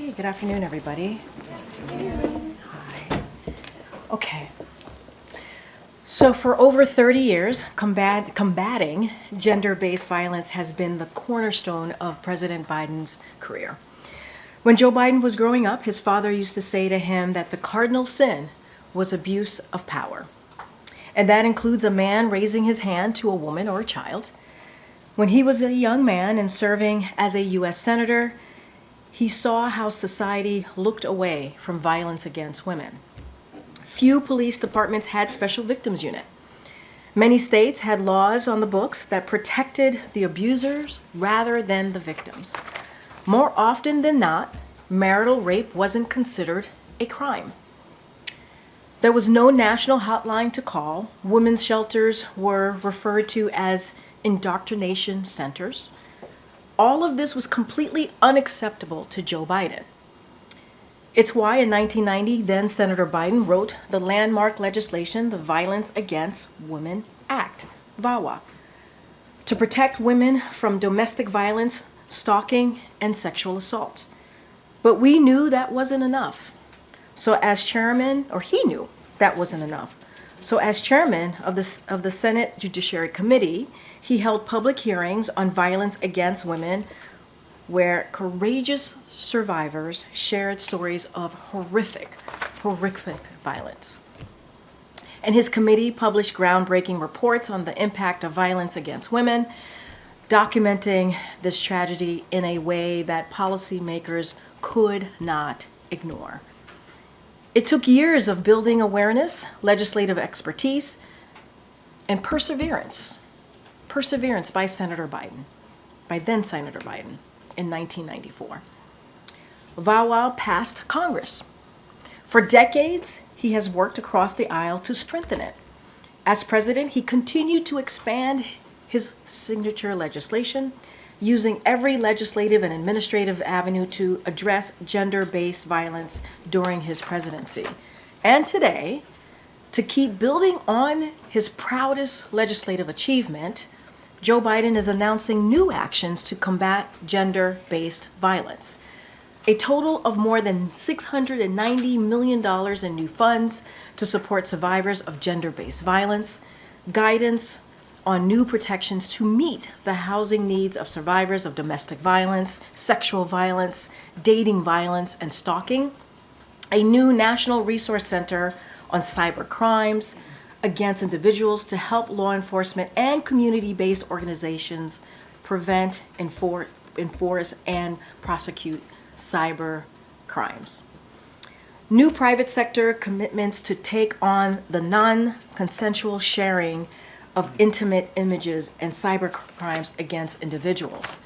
Hey, good afternoon, everybody. Hi. Okay. So for over 30 years, combating gender-based violence has been the cornerstone of President Biden's career. When Joe Biden was growing up, his father used to say to him that the cardinal sin was abuse of power. And that includes a man raising his hand to a woman or a child. When he was a young man and serving as a U.S. Senator, he saw how society looked away from violence against women. Few police departments had special victims unit. Many states had laws on the books that protected the abusers rather than the victims. More often than not, marital rape wasn't considered a crime. There was no national hotline to call. Women's shelters were referred to as indoctrination centers. All of this was completely unacceptable to Joe Biden. It's why in 1990, then Senator Biden wrote the landmark legislation, the Violence Against Women Act, VAWA, to protect women from domestic violence, stalking, and sexual assault. But we knew that wasn't enough. So as chairman, or he knew that wasn't enough. So as chairman of the Senate Judiciary Committee, he held public hearings on violence against women where courageous survivors shared stories of horrific violence. And his committee published groundbreaking reports on the impact of violence against women, documenting this tragedy in a way that policymakers could not ignore. It took years of building awareness, legislative expertise, and perseverance by Senator Biden, by then Senator Biden, in 1994. VAWA passed Congress. For decades, he has worked across the aisle to strengthen it. As president, he continued to expand his signature legislation, using every legislative and administrative avenue to address gender-based violence during his presidency. And today, to keep building on his proudest legislative achievement, Joe Biden is announcing new actions to combat gender-based violence. A total of more than $690 million in new funds to support survivors of gender-based violence, guidance on new protections to meet the housing needs of survivors of domestic violence, sexual violence, dating violence, and stalking, a new National Resource Center on cyber crimes against individuals to help law enforcement and community-based organizations prevent, enforce, and prosecute cyber crimes. New private sector commitments to take on the non-consensual sharing of intimate images and cyber crimes against individuals,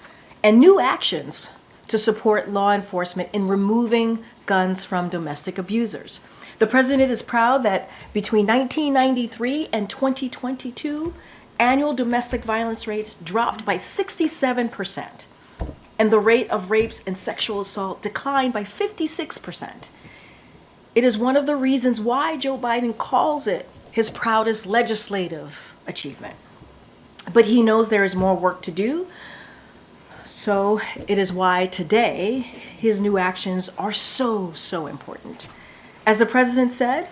and new actions to support law enforcement in removing guns from domestic abusers. The president is proud that between 1993 and 2022, annual domestic violence rates dropped by 67%, and the rate of rapes and sexual assault declined by 56%. It is one of the reasons why Joe Biden calls it his proudest legislative achievement. But he knows there is more work to do, so it is why today his new actions are so important. As the president said,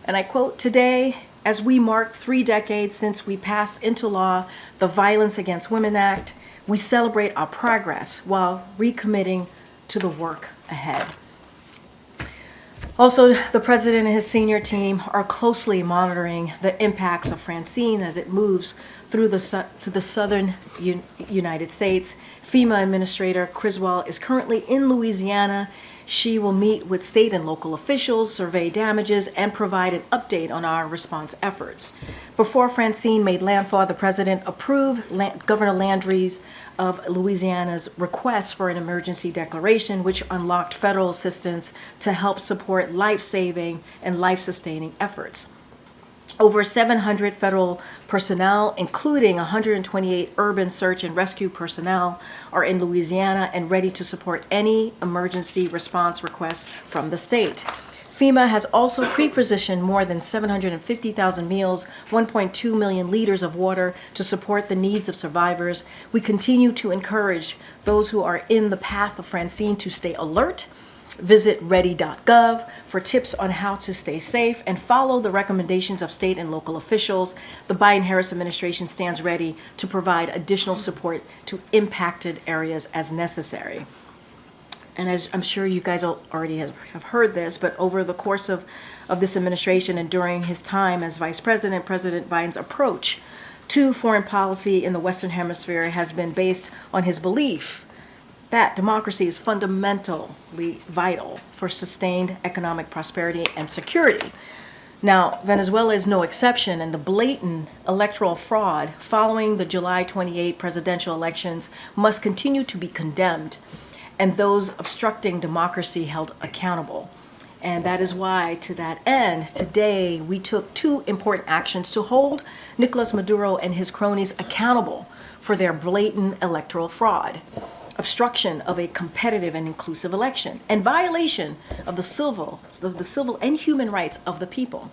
and I quote, "Today, as we mark 3 decades since we passed into law the Violence Against Women Act, we celebrate our progress while recommitting to the work ahead." Also, the president and his senior team are closely monitoring the impacts of Francine as it moves through to the southern United States. FEMA Administrator Criswell is currently in Louisiana. She will meet with state and local officials, survey damages, and provide an update on our response efforts. Before Francine made landfall, the president approved Governor Landry's of Louisiana's request for an emergency declaration, which unlocked federal assistance to help support life-saving and life-sustaining efforts. Over 700 federal personnel, including 128 urban search and rescue personnel, are in Louisiana and ready to support any emergency response requests from the state. FEMA has also pre-positioned more than 750,000 meals, 1.2 million liters of water to support the needs of survivors. We continue to encourage those who are in the path of Francine to stay alert Visit ready.gov for tips on how to stay safe and follow the recommendations of state and local officials. The Biden-Harris administration stands ready to provide additional support to impacted areas as necessary. And as I'm sure you guys already have heard this, but over the course of this administration and during his time as vice president, President Biden's approach to foreign policy in the Western Hemisphere has been based on his belief that democracy is fundamentally vital for sustained economic prosperity and security. Now, Venezuela is no exception, and the blatant electoral fraud following the July 28 presidential elections must continue to be condemned, and those obstructing democracy held accountable. And that is why, to that end, today we took two important actions to hold Nicolas Maduro and his cronies accountable for their blatant electoral fraud, obstruction of a competitive and inclusive election, and violation of the civil and human rights of the people.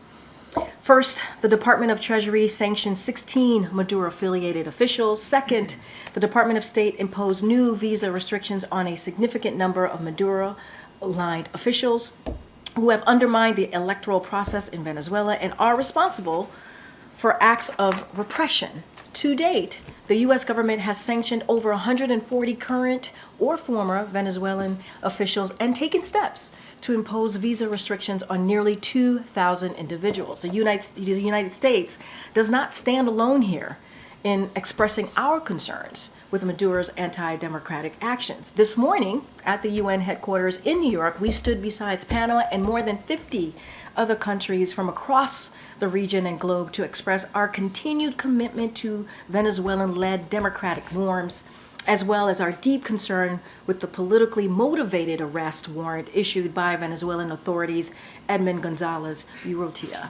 First, the Department of Treasury sanctioned 16 Maduro-affiliated officials. Second, the Department of State imposed new visa restrictions on a significant number of Maduro-aligned officials who have undermined the electoral process in Venezuela and are responsible for acts of repression. To date, the U.S. government has sanctioned over 140 current or former Venezuelan officials and taken steps to impose visa restrictions on nearly 2,000 individuals. The United States does not stand alone here in expressing our concerns with Maduro's anti-democratic actions. This morning at the UN headquarters in New York, we stood beside Panama and more than 50 other countries from across the region and globe to express our continued commitment to Venezuelan-led democratic norms, as well as our deep concern with the politically motivated arrest warrant issued by Venezuelan authorities, Edmund Gonzalez Urrutia.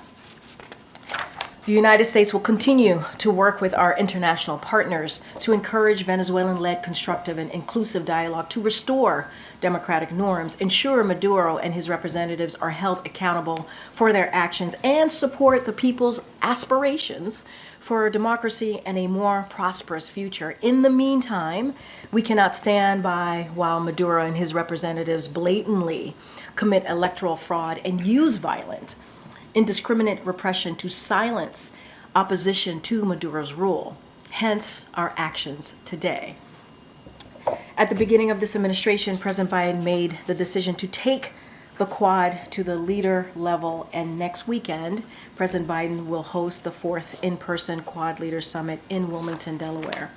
The United States will continue to work with our international partners to encourage Venezuelan-led constructive and inclusive dialogue to restore democratic norms, ensure Maduro and his representatives are held accountable for their actions, and support the people's aspirations for democracy and a more prosperous future. In the meantime, we cannot stand by while Maduro and his representatives blatantly commit electoral fraud and use violent, indiscriminate repression to silence opposition to Maduro's rule, hence our actions today. At the beginning of this administration, President Biden made the decision to take the Quad to the leader level, and next weekend, President Biden will host the 4th in-person Quad Leaders Summit in Wilmington, Delaware.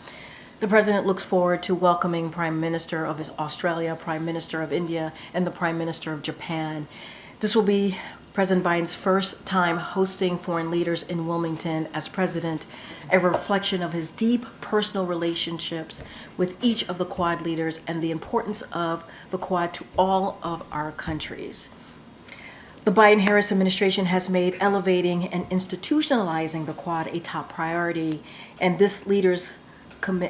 The President looks forward to welcoming Prime Minister of Australia, Prime Minister of India, and the Prime Minister of Japan. This will be President Biden's first time hosting foreign leaders in Wilmington as president, a reflection of his deep personal relationships with each of the Quad leaders and the importance of the Quad to all of our countries. The Biden-Harris administration has made elevating and institutionalizing the Quad a top priority, and this Leaders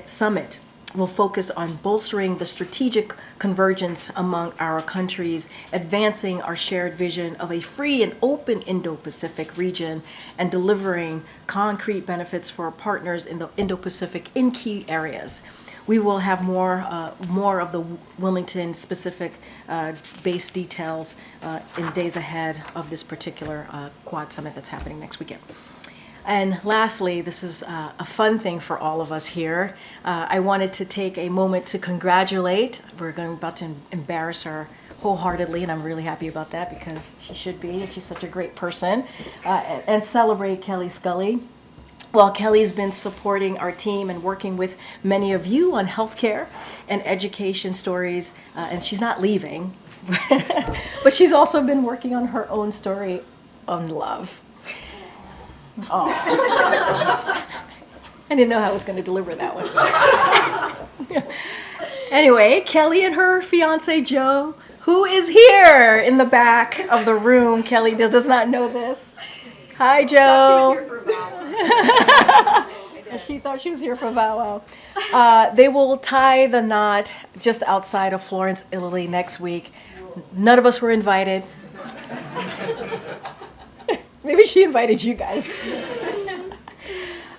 Summit will focus on bolstering the strategic convergence among our countries, advancing our shared vision of a free and open Indo-Pacific region, and delivering concrete benefits for our partners in the Indo-Pacific in key areas. We will have more of the Wilmington-specific base details in days ahead of this particular Quad Summit that's happening next weekend. And lastly, this is a fun thing for all of us here. I wanted to take a moment to congratulate. We're about to embarrass her wholeheartedly, and I'm really happy about that because she should be. She's such a great person. And celebrate Kelly Scully. Well, Kelly's been supporting our team and working with many of you on healthcare and education stories, and she's not leaving. But she's also been working on her own story on love. Oh. I didn't know how I was going to deliver that one. Anyway, Kelly and her fiance Joe, who is here in the back of the room. Kelly does not know this. Hi, Joe. She was here for a Vow. And she thought she was here for a Vow. They will tie the knot just outside of Florence, Italy next week. None of us were invited. Maybe she invited you guys.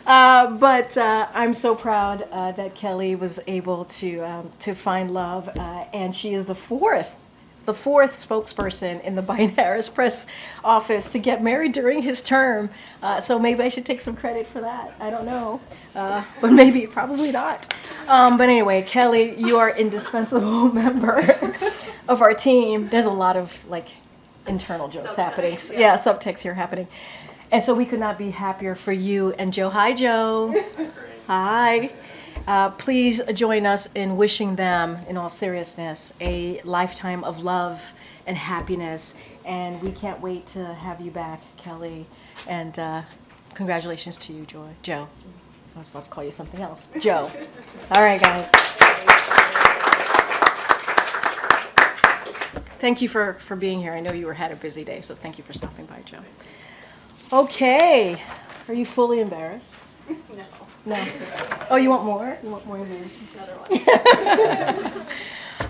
But I'm so proud that Kelly was able to find love, and she is the fourth the fourth spokesperson in the Biden-Harris press office to get married during his term. So maybe I should take some credit for that. I don't know, but maybe, probably not. But anyway, Kelly, you are indispensable member of our team. There's a lot of like internal jokes happening. Yeah, subtext here happening. And so we could not be happier for you and Joe. Hi, Joe. Hi. Please join us in wishing them, in all seriousness, a lifetime of love and happiness. And we can't wait to have you back, Kelly. And congratulations to you, Joe. I was about to call you something else. Joe. All right, guys. Thank you for being here. I know you had a busy day, so thank you for stopping by, Joe. Okay. Are you fully embarrassed? No. No. Oh, you want more? You want more embarrassment? Another one.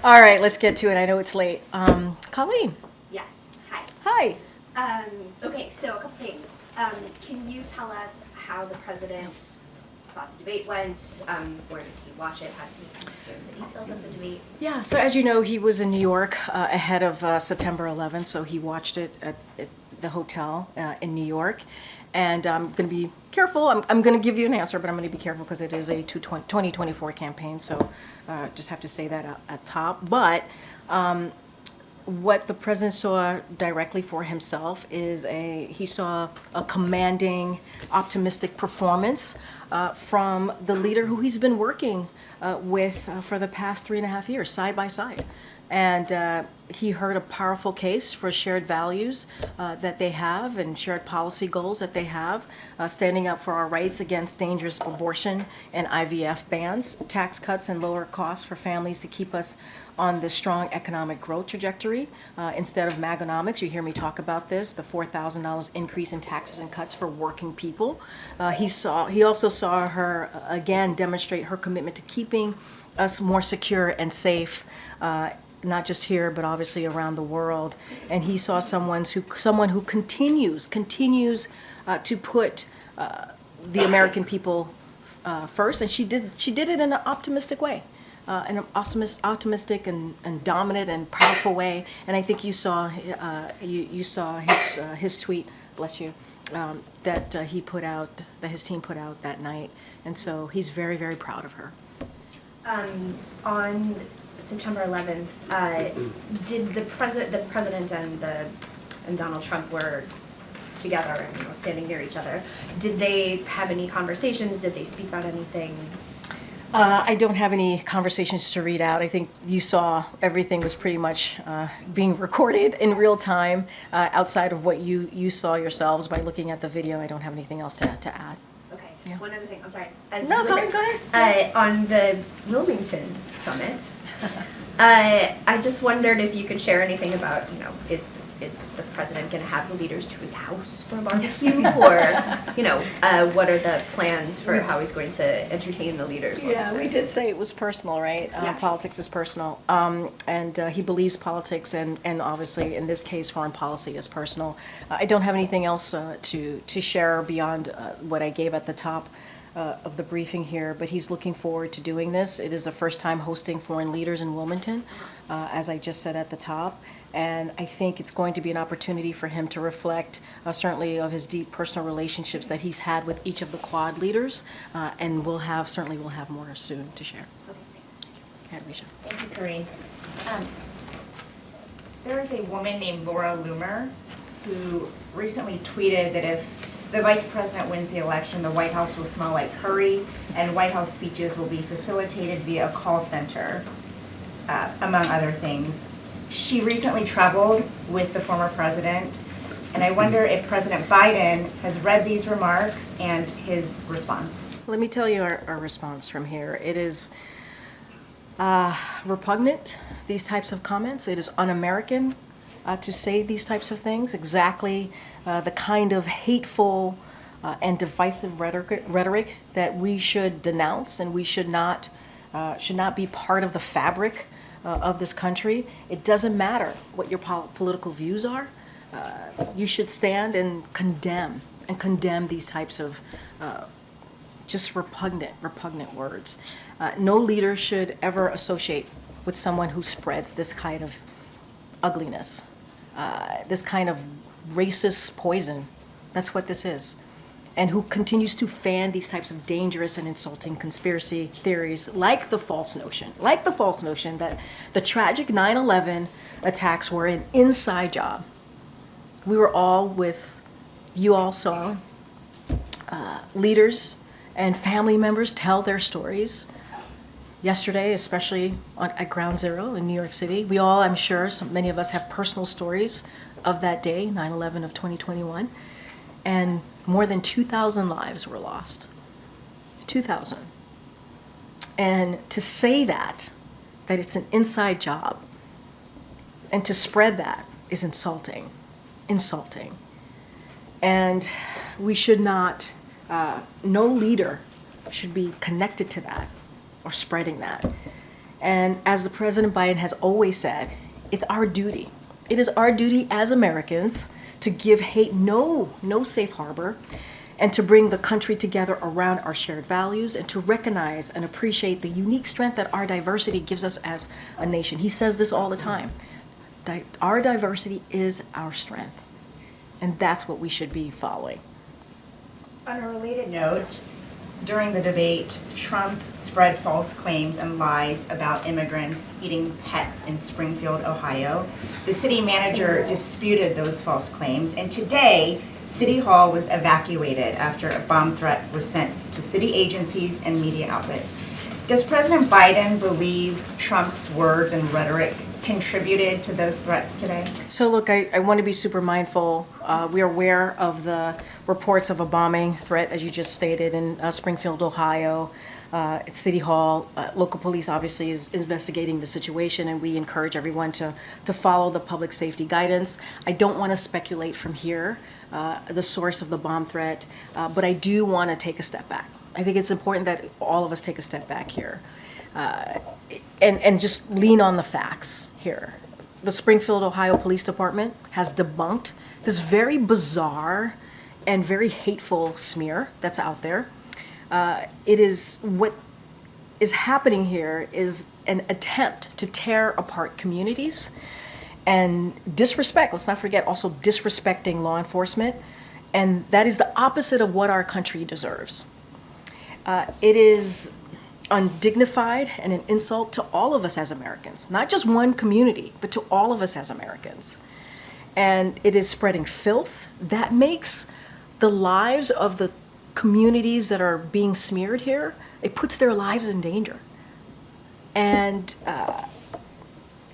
All right, let's get to it. I know it's late. Colleen. Yes. Hi. Hi. Okay, so a couple things. Can you tell us how the president thought the debate went? Where did he watch it? How did he consume the details of the debate? Yeah, so as you know, he was in New York ahead of September 11th, so he watched it at the hotel in New York. And I'm going to be careful. I'm going to give you an answer, but I'm going to be careful because it is a 2024 campaign, so just have to say that at top. But what the president saw directly for himself is he saw a commanding, optimistic performance from the leader who he's been working with for the past 3.5 years, side by side. And he heard a powerful case for shared values that they have and shared policy goals that they have, standing up for our rights against dangerous abortion and IVF bans, tax cuts and lower costs for families to keep us on this strong economic growth trajectory. Instead of MAGAnomics, you hear me talk about this, the $4,000 increase in taxes and cuts for working people. He also saw her, again, demonstrate her commitment to keeping us more secure and safe, not just here, but obviously around the world. And he saw someone who continues to put the American people first, and she did it in an optimistic way, in an optimistic and dominant and powerful way. And I think you saw his tweet, bless you, that he put out, that his team put out that night. And so he's very, very proud of her. On September 11th, did the president and Donald Trump were together and standing near each other? Did they have any conversations? Did they speak about anything? I don't have any conversations to read out. I think you saw everything was pretty much being recorded in real time. Outside of what you saw yourselves by looking at the video, I don't have anything else to add. Okay. Yeah. One other thing. I'm sorry. No, go ahead. On the Wilmington summit, I just wondered if you could share anything about, is the president going to have the leaders to his house for a barbecue, or what are the plans for how he's going to entertain the leaders? Yeah, we did say it was personal, right? Yeah. Politics is personal, and he believes politics and obviously in this case foreign policy is personal. I don't have anything else to share beyond what I gave at the top of the briefing here, but he's looking forward to doing this. It is the first time hosting foreign leaders in Wilmington, as I just said at the top. And I think it's going to be an opportunity for him to reflect certainly of his deep personal relationships that he's had with each of the Quad leaders, and we'll have more soon to share. Okay, thanks. Risha. Thank you, Karine. There is a woman named Laura Loomer who recently tweeted that if the vice president wins the election, the White House will smell like curry, and White House speeches will be facilitated via a call center, among other things. She recently traveled with the former president, and I wonder if President Biden has read these remarks and his response. Let me tell you our response from here. It is repugnant, these types of comments. It is un-American to say these types of things, exactly the kind of hateful and divisive rhetoric that we should denounce, and we should not be part of the fabric of this country. It doesn't matter what your political views are. You should stand and condemn these types of just repugnant words. No leader should ever associate with someone who spreads this kind of ugliness, this kind of racist poison. That's what this is. And who continues to fan these types of dangerous and insulting conspiracy theories, like the false notion that the tragic 9/11 attacks were an inside job. We were all you all saw leaders and family members tell their stories. Yesterday, especially at Ground Zero in New York City, we all, I'm sure, many of us have personal stories of that day, 9/11 of 2021. And more than 2,000 lives were lost. 2,000. And to say that it's an inside job, and to spread that is insulting. And we should not, no leader should be connected to that or spreading that. And as the President Biden has always said, it's our duty. It is our duty as Americans to give hate no safe harbor, and to bring the country together around our shared values, and to recognize and appreciate the unique strength that our diversity gives us as a nation. He says this all the time. Our diversity is our strength, and that's what we should be following. On a related note, during the debate, Trump spread false claims and lies about immigrants eating pets in Springfield, Ohio. The city manager disputed those false claims, and today, City Hall was evacuated after a bomb threat was sent to city agencies and media outlets. Does President Biden believe Trump's words and rhetoric contributed to those threats today? So look, I want to be super mindful. We are aware of the reports of a bombing threat, as you just stated, in Springfield, Ohio. At City Hall, local police obviously is investigating the situation, and we encourage everyone to follow the public safety guidance. I don't want to speculate from here the source of the bomb threat, but I do want to take a step back. I think it's important that all of us take a step back here. And just lean on the facts here. The Springfield, Ohio Police Department has debunked this very bizarre and very hateful smear that's out there. It is what is happening here is an attempt to tear apart communities and disrespect. Let's not forget also disrespecting law enforcement, and that is the opposite of what our country deserves. It is undignified and an insult to all of us as Americans, not just one community, but to all of us as Americans. And it is spreading filth that makes the lives of the communities that are being smeared here, it puts their lives in danger. And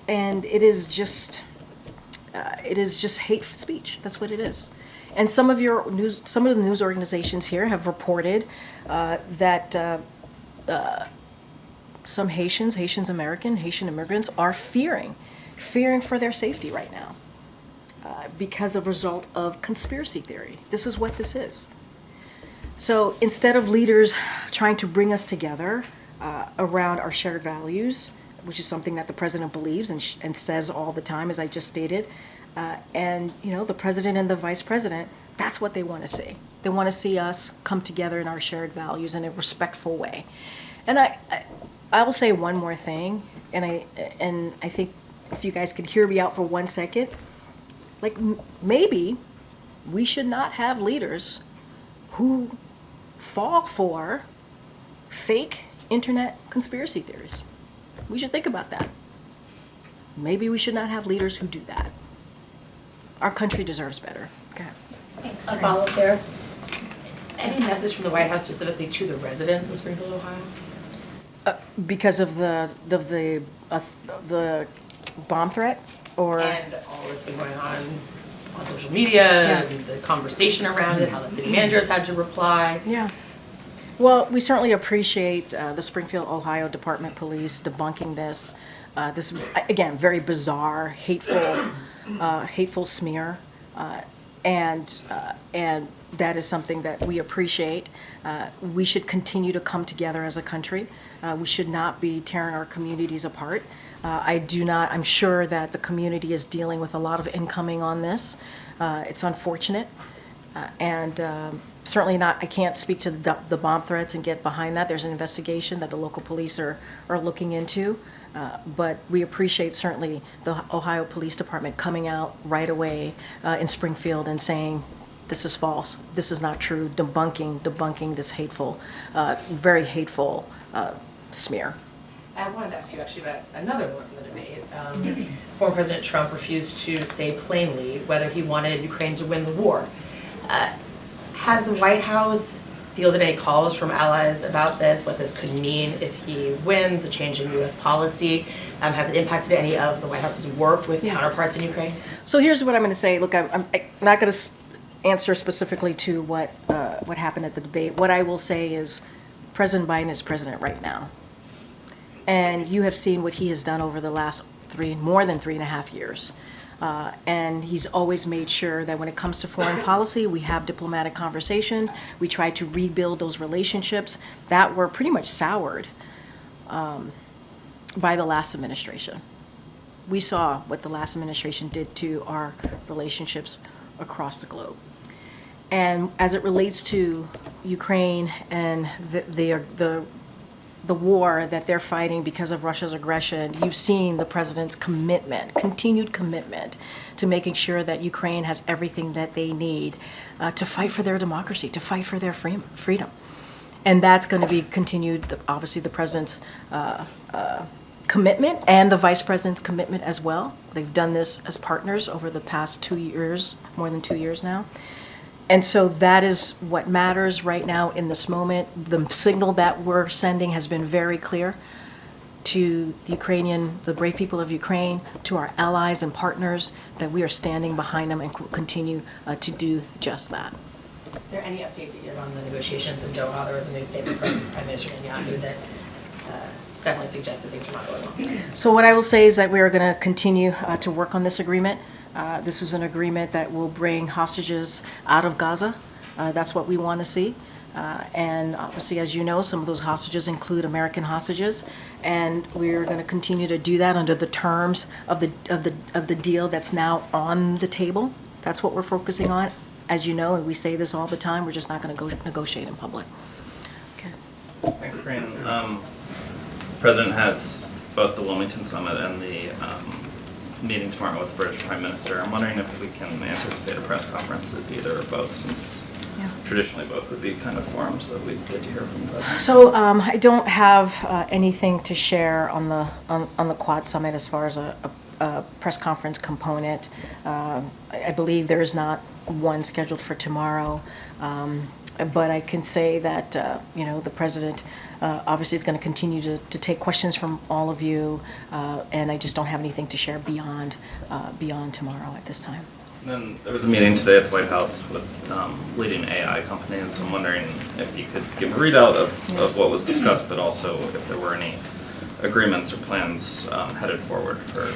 it is just hate speech. That's what it is. And some of the news organizations here have reported that some Haitian immigrants are fearing for their safety right now because of a result of conspiracy theory. This is what this is. So instead of leaders trying to bring us together around our shared values, which is something that the president believes and says all the time, as I just stated, and the president and the vice president, that's what they want to see. They want to see us come together in our shared values in a respectful way. And I will say one more thing, and I think if you guys could hear me out for 1 second, like maybe we should not have leaders who fall for fake internet conspiracy theories. We should think about that. Maybe we should not have leaders who do that. Our country deserves better. Okay. Thanks. A follow-up there. Any message from the White House specifically to the residents of Springfield, Ohio? Because of the bomb threat, or And all that's been going on social media, and the conversation around it, how the city managers had to reply. yeah. Well, we certainly appreciate the Springfield, Ohio Department Police debunking this. This again, very bizarre, hateful smear, and that is something that we appreciate. We should continue to come together as a country. We should not be tearing our communities apart. I'm sure that the community is dealing with a lot of incoming on this. It's unfortunate. And certainly not, I can't speak to the bomb threats and get behind that. There's an investigation that the local police are looking into. But we appreciate certainly the Ohio Police Department coming out right away in Springfield and saying, this is false, this is not true, debunking this hateful, very hateful smear. I wanted to ask you actually about another one from the debate. Former President Trump refused to say plainly whether he wanted Ukraine to win the war. Has the White House fielded any calls from allies about this, what this could mean if he wins, a change in U.S. policy? Has it impacted any of the White House's work with counterparts in Ukraine? So here's what I'm going to say. Look, I'm not going to answer specifically to what happened at the debate. What I will say is President Biden is president right now. And you have seen what he has done over the last more than 3.5 years. And he's always made sure that when it comes to foreign policy, we have diplomatic conversations. We try to rebuild those relationships that were pretty much soured by the last administration. We saw what the last administration did to our relationships across the globe. And as it relates to Ukraine and the war that they're fighting because of Russia's aggression, you've seen the president's continued commitment to making sure that Ukraine has everything that they need to fight for their democracy, to fight for their freedom. And that's going to be continued, obviously the president's commitment and the vice president's commitment as well. They've done this as partners over the past 2 years, more than 2 years now. And so that is what matters right now in this moment. The signal that we're sending has been very clear to the brave people of Ukraine, to our allies and partners, that we are standing behind them and continue to do just that. Is there any update to give on the negotiations in Doha? There was a new statement from Prime Minister Netanyahu that definitely suggested things were not going well. So what I will say is that we are going to continue to work on this agreement. This is an agreement that will bring hostages out of Gaza. That's what we want to see. And obviously, as you know, some of those hostages include American hostages, and we're going to continue to do that under the terms of the deal that's now on the table. That's what we're focusing on. As you know, and we say this all the time, we're just not going to go negotiate in public. Okay. Thanks, Karine. The President has both the Wilmington Summit and the meeting tomorrow with the British Prime Minister. I'm wondering if we can anticipate a press conference at either or both, since traditionally both would be kind of forums that we'd get to hear from the President. So I don't have anything to share on the Quad Summit as far as a press conference component. I believe there is not one scheduled for tomorrow. But I can say that the president obviously is going to continue to take questions from all of you, and I just don't have anything to share beyond tomorrow at this time. And then there was a meeting today at the White House with leading AI companies. I'm wondering if you could give a readout of what was discussed, but also if there were any agreements or plans headed forward for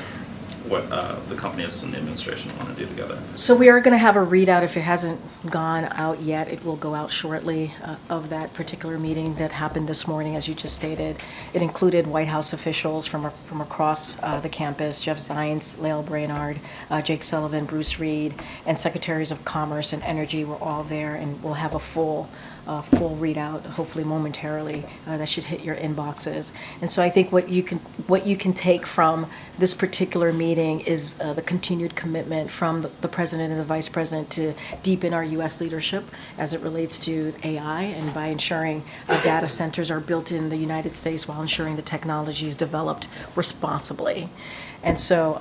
what the companies and the administration want to do together. So we are going to have a readout. If it hasn't gone out yet, it will go out shortly of that particular meeting that happened this morning, as you just stated. It included White House officials from across the campus: Jeff Zients, Lael Brainard, Jake Sullivan, Bruce Reed, and Secretaries of Commerce and Energy were all there, and we'll have a full readout, hopefully momentarily, that should hit your inboxes. And so I think what you can take from this particular meeting is the continued commitment from the President and the Vice President to deepen our U.S. leadership as it relates to AI, and by ensuring data centers are built in the United States while ensuring the technology is developed responsibly. And so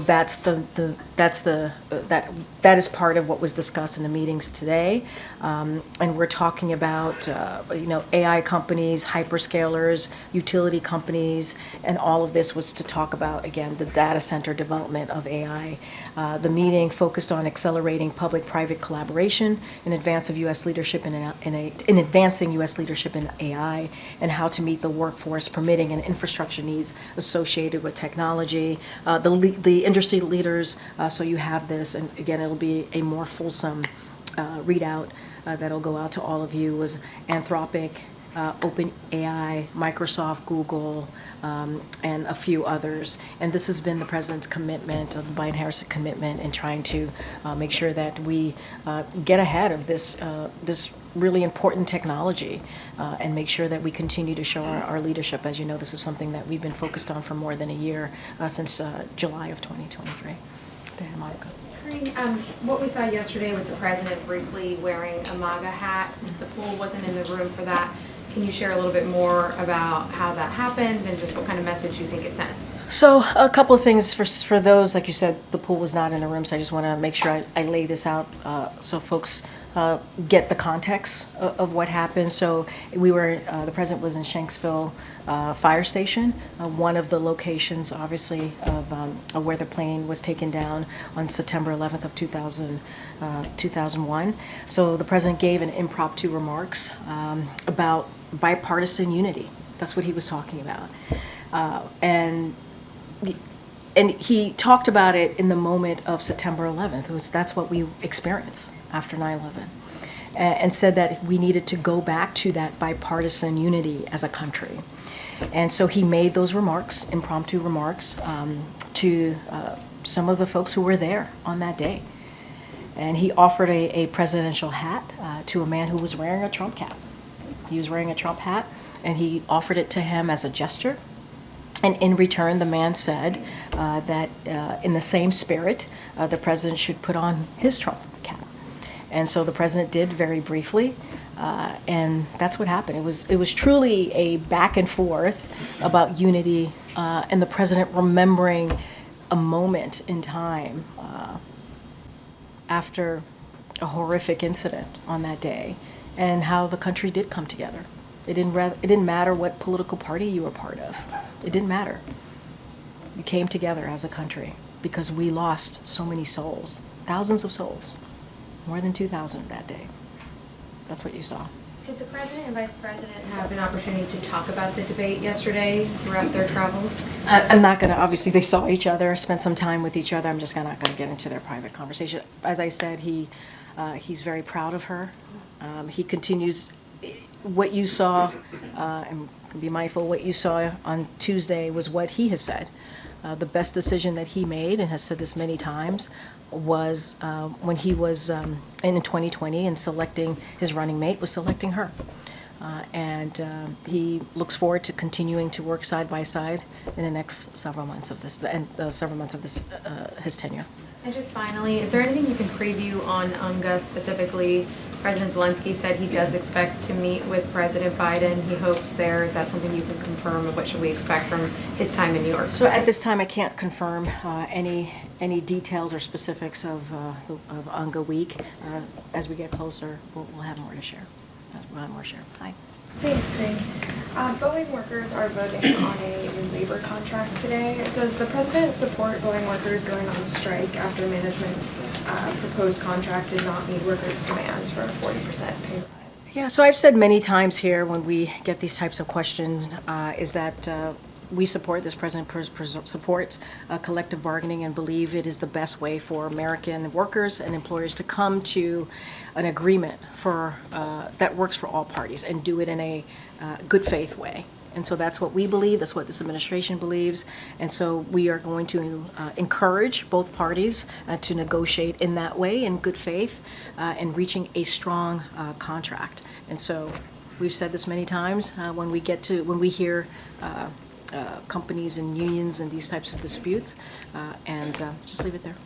that is part of what was discussed in the meetings today, and we're talking about AI companies, hyperscalers, utility companies, and all of this was to talk about, again, the data center development of AI. The meeting focused on accelerating public-private collaboration in advance of U.S. leadership in advancing U.S. leadership in AI, and how to meet the workforce permitting and infrastructure needs associated with technology. The industry leaders, so you have this, and again, it'll be a more fulsome readout that'll go out to all of you, was Anthropic, OpenAI, Microsoft, Google, and a few others. And this has been the President's commitment, the Biden-Harris commitment, in trying to make sure that we get ahead of this really important technology and make sure that we continue to show our leadership. As you know, this is something that we've been focused on for more than a year, since July of 2023. There, Monica. Karine, what we saw yesterday with the president briefly wearing a MAGA hat, since the pool wasn't in the room for that, can you share a little bit more about how that happened and just what kind of message you think it sent? So a couple of things for those, like you said, the pool was not in the room, so I just want to make sure I lay this out so folks get the context of what happened. So we were, the president was in Shanksville Fire Station, one of the locations, obviously, of where the plane was taken down on September 11th of 2001. So the president gave an impromptu remarks about bipartisan unity. That's what he was talking about. And he talked about it in the moment of September 11th. That's what we experienced after 9/11, and said that we needed to go back to that bipartisan unity as a country. And so he made those remarks, impromptu remarks, to some of the folks who were there on that day. And he offered a presidential hat to a man who was wearing a Trump cap. He was wearing a Trump hat, and he offered it to him as a gesture. And in return, the man said that in the same spirit, the president should put on his Trump cap. And so the president did very briefly, and that's what happened. It was truly a back and forth about unity, and the president remembering a moment in time after a horrific incident on that day, and how the country did come together. It didn't matter what political party you were part of. It didn't matter. You came together as a country because we lost so many souls, thousands of souls, more than 2,000 that day. That's what you saw. Did the president and vice president have an opportunity to talk about the debate yesterday throughout their travels? I'm not going to, obviously they saw each other, spent some time with each other. I'm just not going to get into their private conversation. As I said, he's very proud of her. He continues. What you saw, and be mindful, what you saw on Tuesday was what he has said. The best decision that he made, and has said this many times, was when he was in 2020 and selecting his running mate, was selecting her. And he looks forward to continuing to work side by side in the next several months of this, his tenure. And just finally, is there anything you can preview on UNGA specifically? President Zelensky said he does expect to meet with President Biden. He hopes there. Is that something you can confirm? And what should we expect from his time in New York? So at this time, I can't confirm any details or specifics of UNGA week. As we get closer, we'll have more to share. We'll have more to share. Hi. Thanks, Karine. Boeing workers are voting on a new labor contract today. Does the president support Boeing workers going on strike after management's proposed contract did not meet workers' demands for a 40% pay rise? Yeah, so I've said many times here when we get these types of questions is that we support, this president supports collective bargaining and believe it is the best way for American workers and employers to come to an agreement for that works for all parties and do it in a good faith way. And so that's what we believe, that's what this administration believes. And so we are going to encourage both parties to negotiate in that way, in good faith, and reaching a strong contract. And so we've said this many times when we hear companies and unions and these types of disputes, and just leave it there.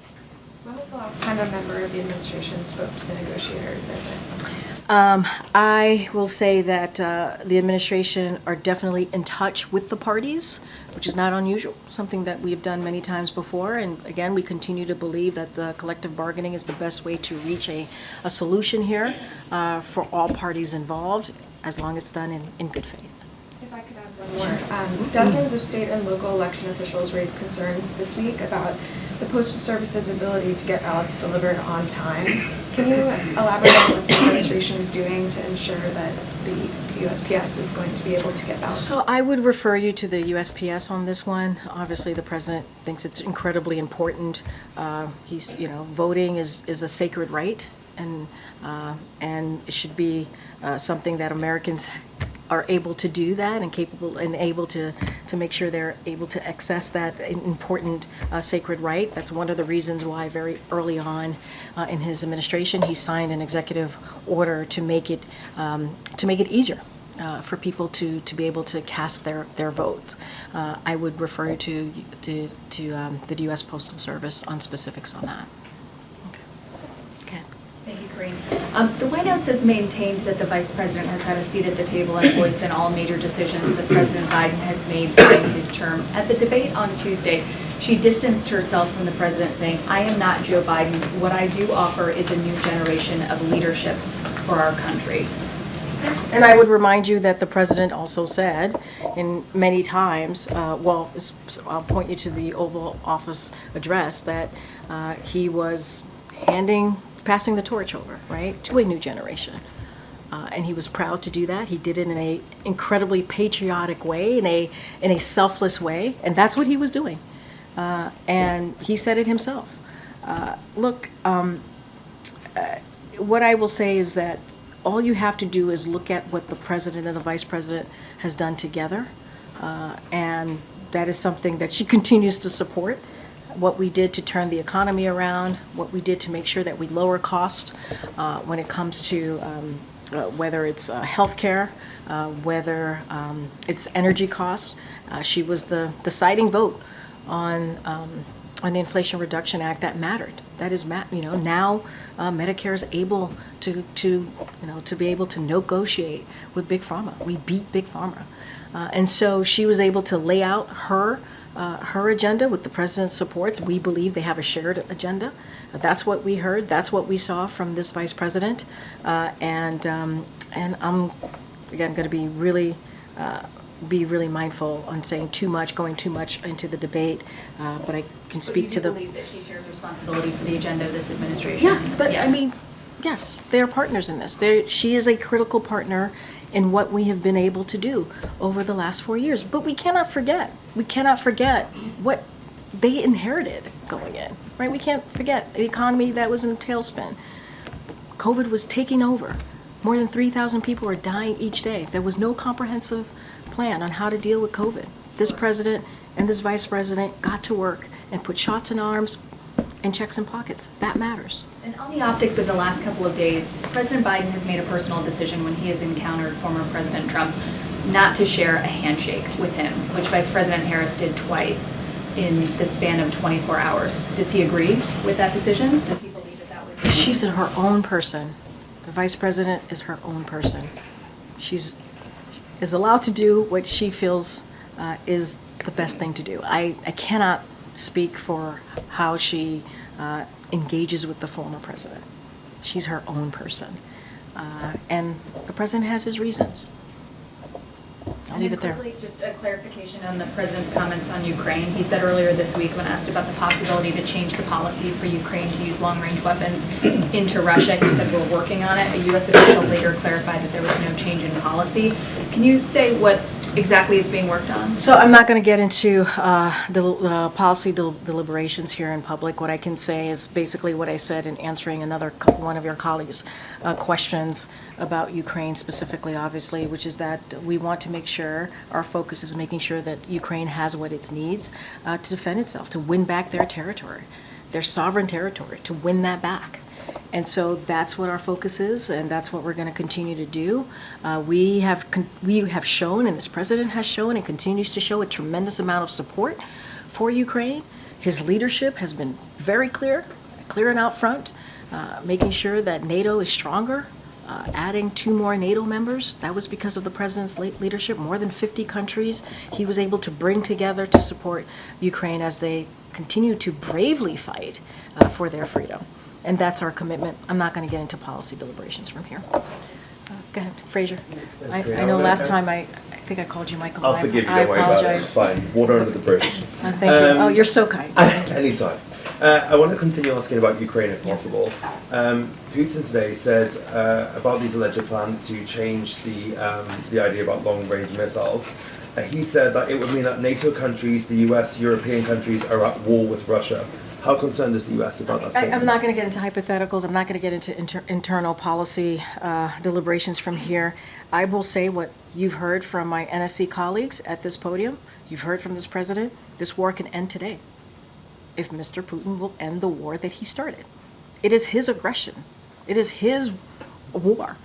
When was the last time a member of the administration spoke to the negotiators at this? I will say that the administration are definitely in touch with the parties, which is not unusual, something that we have done many times before. And again, we continue to believe that the collective bargaining is the best way to reach a solution here for all parties involved, as long as it's done in good faith. If I could add one more. Dozens of state and local election officials raised concerns this week about the Postal Service's ability to get ballots delivered on time. Can you elaborate on what the administration is doing to ensure that the USPS is going to be able to get ballots? So I would refer you to the USPS on this one. Obviously, the president thinks it's incredibly important. Voting is a sacred right, and it should be something that Americans are able to do that and capable and able to make sure they're able to access that important sacred right. That's one of the reasons why very early on in his administration he signed an executive order to make it easier for people to be able to cast their votes. I would refer you to the U.S. Postal Service on specifics on that. Okay. Thank you, Karine. The White House has maintained that the Vice President has had a seat at the table and a voice in all major decisions that President Biden has made during his term. At the debate on Tuesday, she distanced herself from the President, saying, "I am not Joe Biden. What I do offer is a new generation of leadership for our country." And I would remind you that the President also said in many times, I'll point you to the Oval Office address, that he was passing the torch over, right, to a new generation. And he was proud to do that. He did it in an incredibly patriotic way, in a selfless way, and that's what he was doing. And he said it himself. What I will say is that all you have to do is look at what the President and the Vice President has done together, and that is something that she continues to support. What we did to turn the economy around, what we did to make sure that we lower cost when it comes to whether it's healthcare, whether it's energy costs. She was the deciding vote on the Inflation Reduction Act that mattered. That is, now Medicare is able to be able to negotiate with Big Pharma. We beat Big Pharma, and so she was able to lay out her agenda with the President's supports. We believe they have a shared agenda. That's what we heard. That's what we saw from this Vice President, and I'm again going to be really mindful on saying going too much into the debate, but I can speak to the. But you do believe that she shares responsibility for the agenda of this administration? Yeah, but I mean, yes, they are partners in this. She is a critical partner in what we have been able to do over the last 4 years. But we cannot forget what they inherited going in, right? We can't forget an economy that was in a tailspin. COVID was taking over. More than 3,000 people are dying each day. There was no comprehensive plan on how to deal with COVID. This president and this vice president got to work and put shots in arms and checks in pockets. That matters. And on the optics of the last couple of days, President Biden has made a personal decision when he has encountered former President Trump not to share a handshake with him, which Vice President Harris did twice in the span of 24 hours. Does he agree with that decision? Does he believe that was... She's her own person. The vice president is her own person. She's allowed to do what she feels is the best thing to do. I cannot speak for how she engages with the former president. She's her own person. And the president has his reasons. I'll leave it there. Quickly, just a clarification on the president's comments on Ukraine. He said earlier this week when asked about the possibility to change the policy for Ukraine to use long-range weapons into Russia, he said we're working on it. A U.S. official later clarified that there was no change in policy. Can you say what exactly is being worked on? So I'm not going to get into the policy deliberations here in public. What I can say is basically what I said in answering one of your colleagues' questions about Ukraine specifically, obviously, which is that we want to make sure our focus is making sure that Ukraine has what it needs to defend itself, to win back their territory, their sovereign territory, to win that back. And so that's what our focus is, and that's what we're going to continue to do. We have shown, and this president has shown and continues to show, a tremendous amount of support for Ukraine. His leadership has been very clear and out front, making sure that NATO is stronger, adding 2 more NATO members. That was because of the president's leadership. More than 50 countries he was able to bring together to support Ukraine as they continue to bravely fight for their freedom. And that's our commitment. I'm not going to get into policy deliberations from here. Go ahead, Fraser. I know last time I think I called you Michael. I'll forgive you, I don't worry about it. apologize. It's fine. Water under the bridge. Thank you. Oh, you're so kind. Thank you. Anytime. I want to continue asking about Ukraine if possible. Putin today said about these alleged plans to change the idea about long-range missiles. He said that it would mean that NATO countries, the US, European countries are at war with Russia. How concerned is the US about that statement? I'm not going to get into hypotheticals. I'm not going to get into internal policy deliberations from here. I will say what you've heard from my NSC colleagues at this podium. You've heard from this president. This war can end today if Mr. Putin will end the war that he started. It is his aggression. It is his war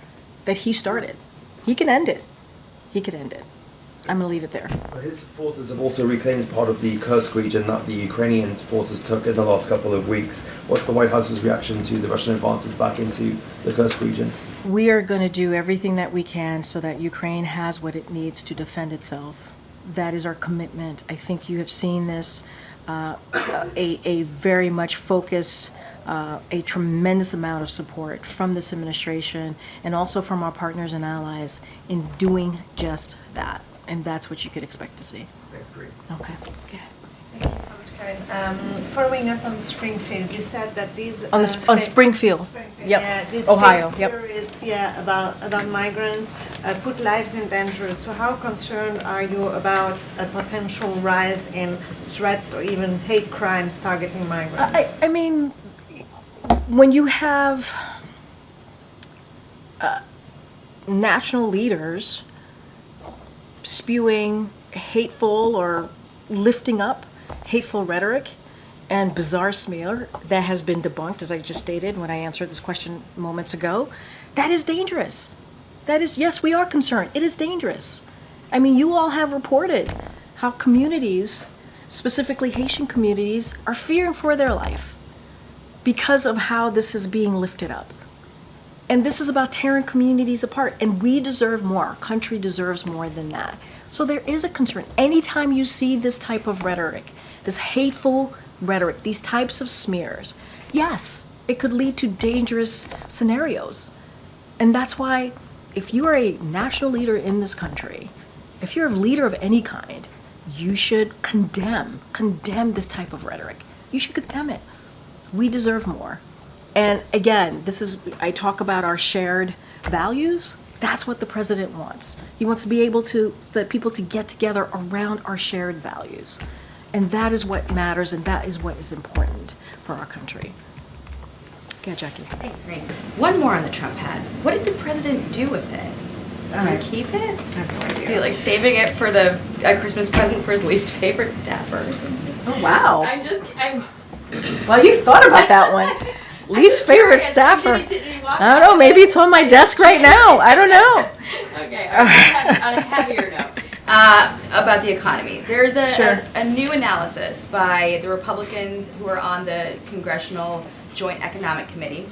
that he started. He can end it. He can end it. I'm going to leave it there. His forces have also reclaimed part of the Kursk region that the Ukrainian forces took in the last couple of weeks. What's the White House's reaction to the Russian advances back into the Kursk region? We are going to do everything that we can so that Ukraine has what it needs to defend itself. That is our commitment. I think you have seen this, a very much focused, a tremendous amount of support from this administration and also from our partners and allies in doing just that. And that's what you could expect to see. Thanks, Karine. Okay. Thank you so much, Karine. Following up on Springfield, you said that these On Springfield. Yep. yeah, this Ohio. fake Yep. theories, about migrants put lives in danger. So how concerned are you about a potential rise in threats or even hate crimes targeting migrants? I mean, when you have national leaders spewing hateful or lifting up hateful rhetoric and bizarre smear that has been debunked, as I just stated when I answered this question moments ago, that is dangerous. That is, yes, we are concerned. It is dangerous. I mean, you all have reported how communities, specifically Haitian communities, are fearing for their life because of how this is being lifted up. And this is about tearing communities apart. And we deserve more. Our country deserves more than that. So there is a concern. Anytime you see this type of rhetoric, this hateful rhetoric, these types of smears, yes, it could lead to dangerous scenarios. And that's why if you are a national leader in this country, if you're a leader of any kind, you should condemn this type of rhetoric. You should condemn it. We deserve more. And again, I talk about our shared values. That's what the president wants. He wants to be able to, so that people to get together around our shared values. And that is what matters, and that is what is important for our country. Okay, Jackie. Thanks, Karine. One more on the Trump hat. What did the president do with it? Did he keep it? I have no idea. Is he like saving it for a Christmas present for his least favorite staffer or something? Oh, wow. I'm Well, you've thought about that one. Least favorite staffer. Did he walk I don't know, maybe it's on my desk right now. I don't know. Okay, on a heavier note, about the economy. There's Sure. a new analysis by the Republicans who are on the Congressional Joint Economic Committee.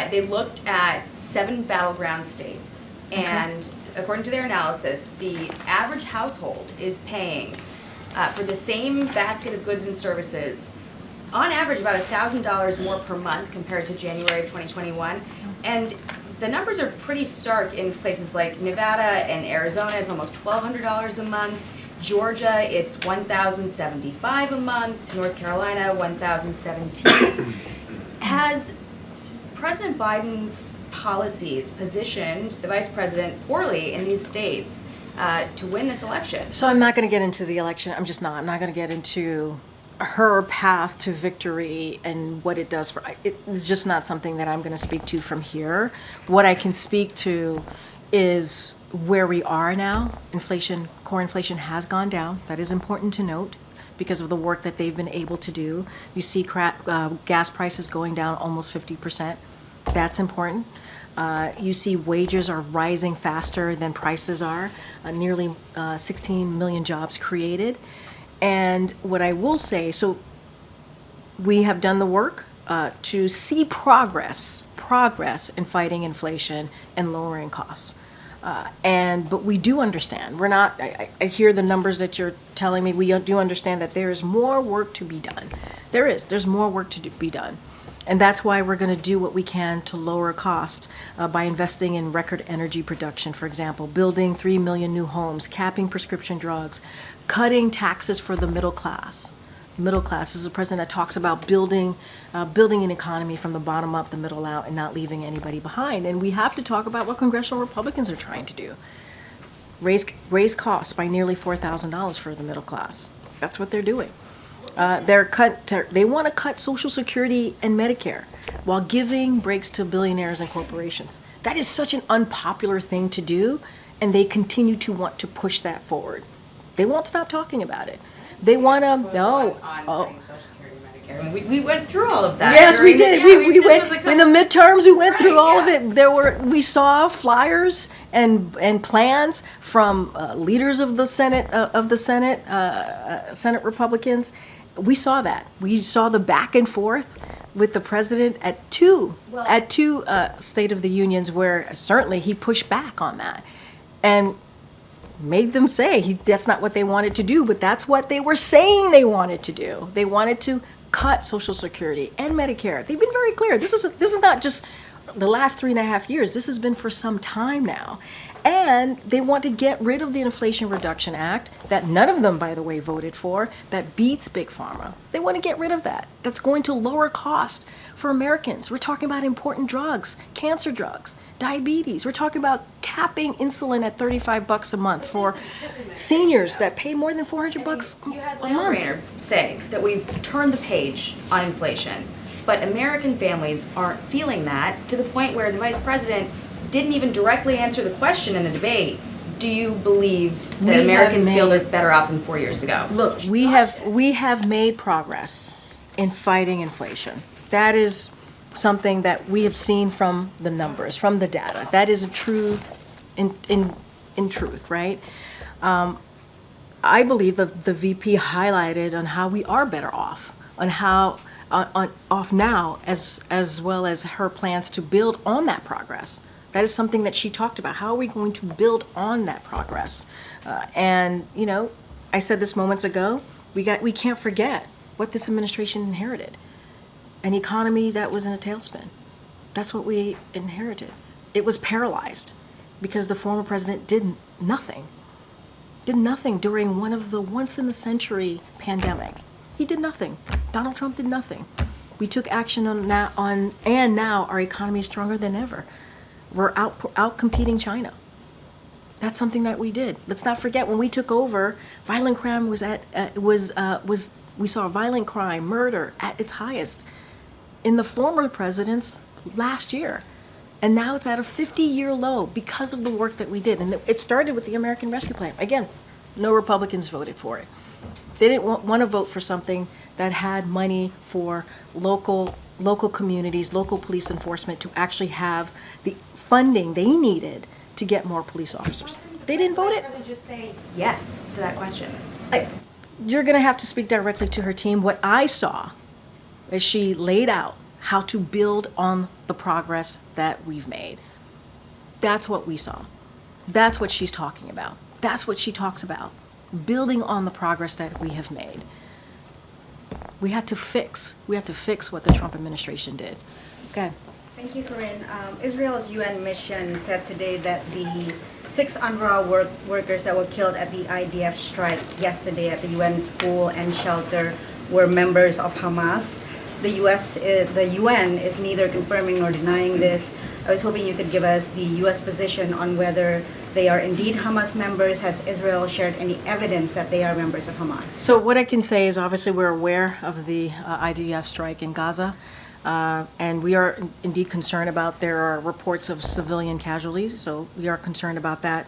They looked at 7 battleground states, and according to their analysis, the average household is paying for the same basket of goods and services on average about $1,000 more per month compared to January of 2021. And the numbers are pretty stark in places like Nevada and Arizona. It's almost $1,200 a month. Georgia, it's $1,075 a month. North Carolina, $1,017. Has President Biden's policies positioned the vice president poorly in these states to win this election? So I'm not going to get into the election. I'm not going to get into her path to victory and what it does for, it's just not something that I'm going to speak to from here. What I can speak to is where we are now. Core inflation has gone down. That is important to note because of the work that they've been able to do. You see gas prices going down almost 50%. That's important. You see wages are rising faster than prices are. Nearly 16 million jobs created. And what I will say, so we have done the work to see progress in fighting inflation and lowering costs. But we do understand, I hear the numbers that you're telling me, we do understand that there is more work to be done. There's more work to be done. And that's why we're going to do what we can to lower cost by investing in record energy production, for example, building 3 million new homes, capping prescription drugs, cutting taxes for the middle class. Middle class is a president that talks about building an economy from the bottom up, the middle out, and not leaving anybody behind. And we have to talk about what congressional Republicans are trying to do. Raise costs by nearly $4,000 for the middle class. That's what they're doing. They want to cut Social Security and Medicare while giving breaks to billionaires and corporations. That is such an unpopular thing to do, and they continue to want to push that forward. They won't stop talking about it. They want to, We went through all of that. yes, we did. We this went was a in the midterms. We went through Right, all of yeah. it. We saw flyers and plans from leaders of the Senate Senate Republicans. We saw that. We saw the back and forth with the president at two State of the Unions, where certainly he pushed back on that and made them say that's not what they wanted to do, but that's what they were saying they wanted to do. They wanted to cut Social Security and Medicare. They've been very clear. This is not just the last 3.5 years. This has been for some time now. And they want to get rid of the Inflation Reduction Act that none of them, by the way, voted for, that beats Big Pharma. They want to get rid of that. That's going to lower cost for Americans. We're talking about important drugs, cancer drugs, diabetes. We're talking about capping insulin at $35 a month for seniors that pay more than $400 a month. Brainer say that we've turned the page on inflation, but American families aren't feeling that, to the point where the vice president didn't even directly answer the question in the debate. Do you believe that Americans feel they're better off than 4 years ago? Look, we have made progress in fighting inflation. That is something that we have seen from the numbers, from the data. That is a true, in truth, right? I believe that the VP highlighted on how we are better off, on how off now, as well as her plans to build on that progress. That is something that she talked about. How are we going to build on that progress? And you know, I said this moments ago. We can't forget what this administration inherited. An economy that was in a tailspin. That's what we inherited. It was paralyzed because the former president did nothing during one of the once-in-a-century pandemic. He did nothing. Donald Trump did nothing. We took action and now our economy is stronger than ever. We're out competing China. That's something that we did. Let's not forget when we took over, violent crime we saw violent crime, murder at its highest in the former president's last year. And now it's at a 50-year low because of the work that we did. And it started with the American Rescue Plan. Again, no Republicans voted for it. They didn't want to vote for something that had money for local communities, local police enforcement to actually have the funding they needed to get more police officers. They didn't vote it. Just say yes to that question. You're going to have to speak directly to her team. What I saw is she laid out how to build on the progress that we've made. That's what we saw. That's what she's talking about. That's what she talks about. Building on the progress that we have made. We had to fix what the Trump administration did. Okay. Thank you, Karine. Israel's UN mission said today that the 6 UNRWA workers that were killed at the IDF strike yesterday at the UN school and shelter were members of Hamas. The UN is neither confirming nor denying this. I was hoping you could give us the US position on whether they are indeed Hamas members. Has Israel shared any evidence that they are members of Hamas? So what I can say is obviously we're aware of the IDF strike in Gaza. And we are indeed concerned about, there are reports of civilian casualties, so we are concerned about that.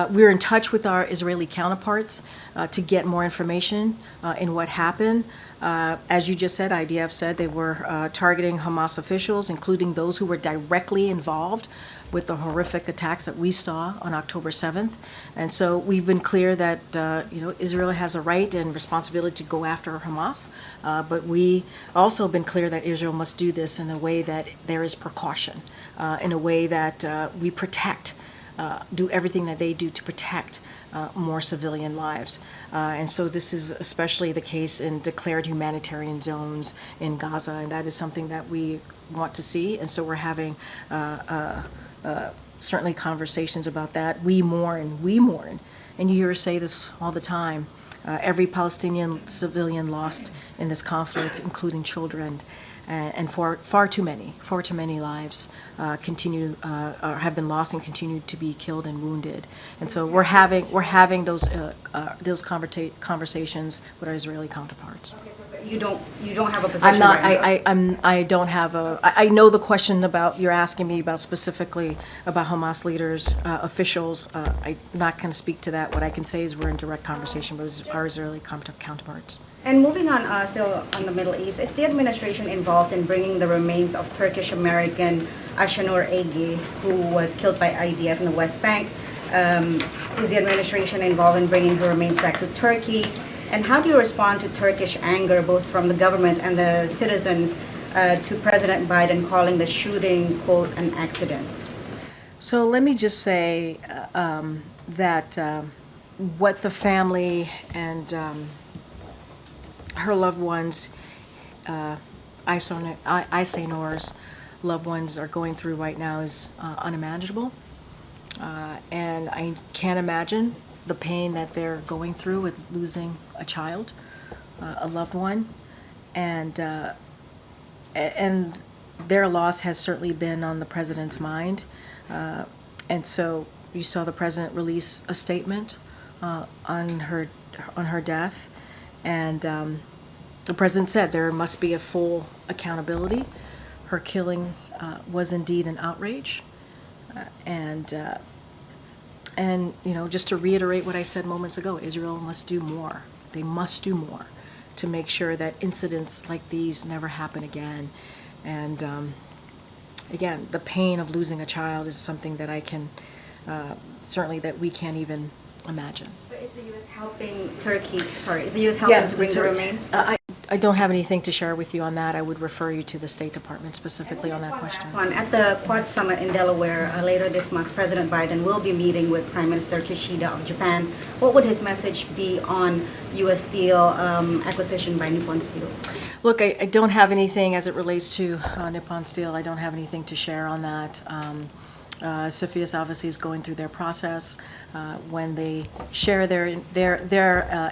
We're in touch with our Israeli counterparts to get more information in what happened. As you just said, IDF said they were targeting Hamas officials, including those who were directly involved with the horrific attacks that we saw on October 7th. And so we've been clear that Israel has a right and responsibility to go after Hamas, but we also have been clear that Israel must do this in a way that there is precaution, in a way that we protect, do everything that they do to protect more civilian lives. And so this is especially the case in declared humanitarian zones in Gaza, and that is something that we want to see. And so we're having certainly conversations about that. We mourn, and you hear us say this all the time. every Palestinian civilian lost in this conflict, including children, and far too many lives have been lost and continue to be killed and wounded. And so we're having those conversations with our Israeli counterparts. You don't have a position. I'm not. right now. I don't have a. I know the question about you're asking me about specifically about Hamas leaders, officials. I'm not going to speak to that. What I can say is we're in direct conversation with our Israeli counterparts. And moving on, still on the Middle East, is the administration involved in bringing the remains of Turkish-American Ayşenur Ege, who was killed by IDF in the West Bank? Is the administration involved in bringing her remains back to Turkey? And how do you respond to Turkish anger, both from the government and the citizens, to President Biden calling the shooting, quote, an accident? So let me just say that what the family and her loved ones, Ayşenur's loved ones are going through right now is unimaginable. And I can't imagine the pain that they're going through with losing a child, a loved one. And their loss has certainly been on the president's mind. And so you saw the president release a statement on her death. And the president said there must be a full accountability. Her killing was indeed an outrage. And you know, just to reiterate what I said moments ago, Israel must do more. They must do more to make sure that incidents like these never happen again. And again, the pain of losing a child is something that I can, certainly that we can't even imagine. But is the U.S. helping Turkey? Sorry, is the U.S. helping to bring the remains? I don't have anything to share with you on that. I would refer you to the State Department specifically on that question. Last one. At the Quad Summit in Delaware later this month, President Biden will be meeting with Prime Minister Kishida of Japan. What would his message be on U.S. steel acquisition by Nippon Steel? Look, I don't have anything as it relates to Nippon Steel. I don't have anything to share on that. CFIUS obviously is going through their process. When they share their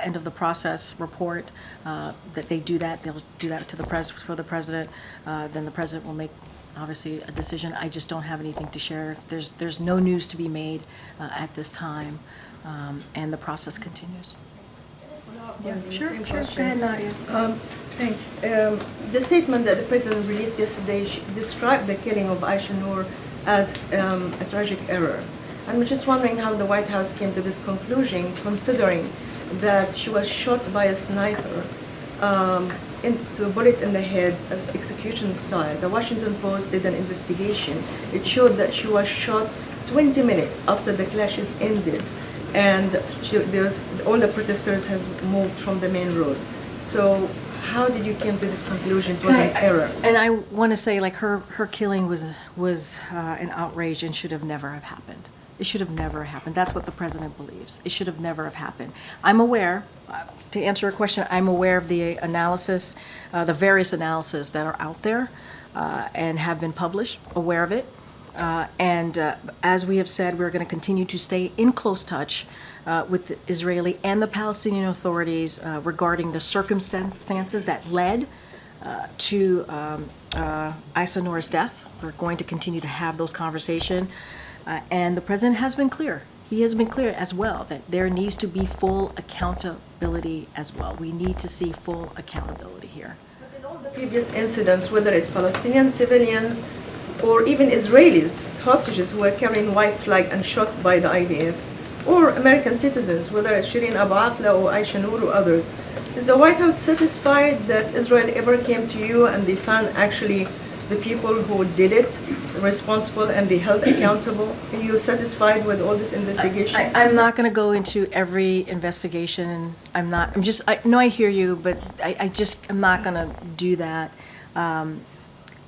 end of the process report, that they do that, they'll do that to for the president. Then the president will make obviously a decision. I just don't have anything to share. There's no news to be made at this time, and the process continues. Yeah, Sure. Go ahead, Nadia. Thanks. The statement that the president released yesterday described the killing of Ayşenur as a tragic error. I'm just wondering how the White House came to this conclusion, considering that she was shot by a sniper into a bullet in the head, as execution style. The Washington Post did an investigation. It showed that she was shot 20 minutes after the clash had ended, and all the protesters has moved from the main road. So how did you come to this conclusion? It was an error. And I want to say, like, her killing was an outrage and should have never have happened. It should have never happened. That's what the president believes. It should have never have happened. I'm aware, to answer your question, I'm aware of the analysis, the various analyses that are out there and have been published, aware of it. And as we have said, we're going to continue to stay in close touch with the Israeli and the Palestinian authorities regarding the circumstances that led to Ayşenur's death. We're going to continue to have those conversations. And the president has been clear. He has been clear as well that there needs to be full accountability as well. We need to see full accountability here. But in all the previous incidents, whether it's Palestinian civilians or even Israelis, hostages who were carrying white flag and shot by the IDF, or American citizens, whether it's Shireen Abu Akleh or Ayşenur or others, is the White House satisfied that Israel ever came to you and they found actually the people who did it responsible and they held accountable? Are you satisfied with all this investigation? I'm not going to go into every investigation. I hear you, but I'm not going to do that.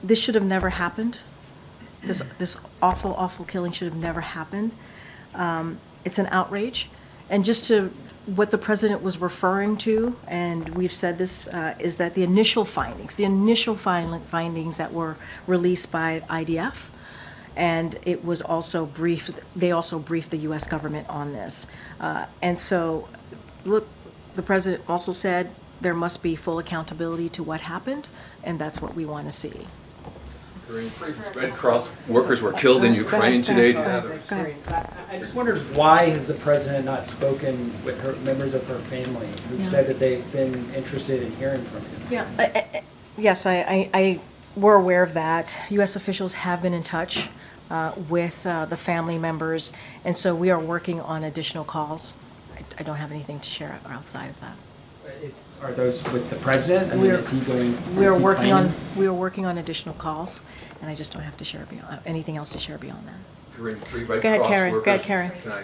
This should have never happened. This awful killing should have never happened. It's an outrage. And just to what the president was referring to, and we've said this, is that the initial findings that were released by IDF, and it was also briefed, they also briefed the U.S. government on this. And so, look, the president also said there must be full accountability to what happened, and that's what we want to see. Red Cross workers were killed in Ukraine today. Go ahead. I just wondered, why has the president not spoken with her members of her family who've said that they've been interested in hearing from him? Yeah. Yes, we're aware of that. U.S. officials have been in touch with the family members, and so we are working on additional calls. I don't have anything to share outside of that. Are those with the president? I mean, is he going? We are is he working on planning? additional calls, and I just don't have to share anything else to share beyond that. Corinne, three Red Go ahead, Cross Karen. Go workers- ahead, Karen. Can I-